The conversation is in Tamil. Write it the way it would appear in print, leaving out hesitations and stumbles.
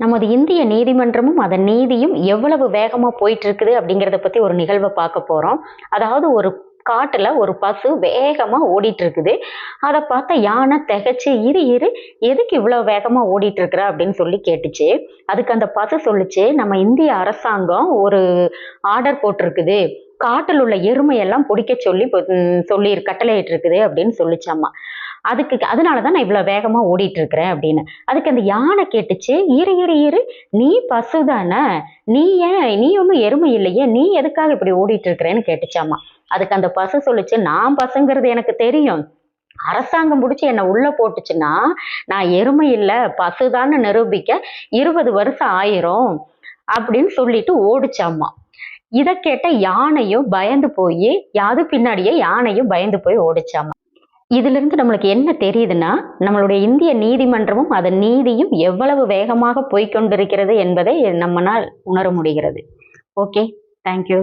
நமது இந்திய நீதிமன்றமும் அதன் நீதியும் எவ்வளவு வேகமா போயிட்டு இருக்குது அப்படிங்கிறத பத்தி ஒரு நிகழ்வை பார்க்க போறோம். அதாவது ஒரு காட்டுல ஒரு பசு வேகமா ஓடிட்டு இருக்குது. அதை பார்த்த யானை திகைச்சு, இரு இரு எதுக்கு இவ்வளவு வேகமா ஓடிட்டு இருக்கிற அப்படின்னு சொல்லி கேட்டுச்சு. அதுக்கு அந்த பசு சொல்லுச்சு, நம்ம இந்திய அரசாங்கம் ஒரு ஆர்டர் போட்டிருக்குது, காட்டில் உள்ள எருமையெல்லாம் பிடிக்க சொல்லி சொல்லி கட்டளையிட்டு இருக்குது அப்படின்னு சொல்லிச்சாமா. அதனாலதான் நான் இவ்வளவு வேகமா ஓடிட்டு இருக்கிறேன் அப்படின்னு. அதுக்கு அந்த யானை கேட்டுச்சு, இரு இரு இரு நீ பசுதானே, நீ ஒன்னும் எருமை இல்லையே, நீ எதுக்காக இப்படி ஓடிட்டு இருக்கிறேன்னு கேட்டுச்சாமா. அதுக்கு அந்த பசு சொல்லுச்சு, நான் பசுங்கிறது எனக்கு தெரியும், அரசாங்கம் பிடிச்சி என்ன உள்ள போட்டுச்சுன்னா நான் எருமை இல்ல பசுதான்னு நிரூபிக்க 20 வருஷம் ஆயிரும் அப்படின்னு சொல்லிட்டு ஓடிச்சாமா. இத கேட்ட யானையும் பயந்து போய், யாது பின்னாடியே யானையும் பயந்து போய் ஓடிச்சாமா. இதுல இருந்து நம்மளுக்கு என்ன தெரியுதுன்னா, நம்மளுடைய இந்திய நீதிமன்றமும் அதன் நீதியும் எவ்வளவு வேகமாக போய்க்கொண்டிருக்கிறது என்பதை நம்மனால் உணர முடிகிறது. Okay, thank you.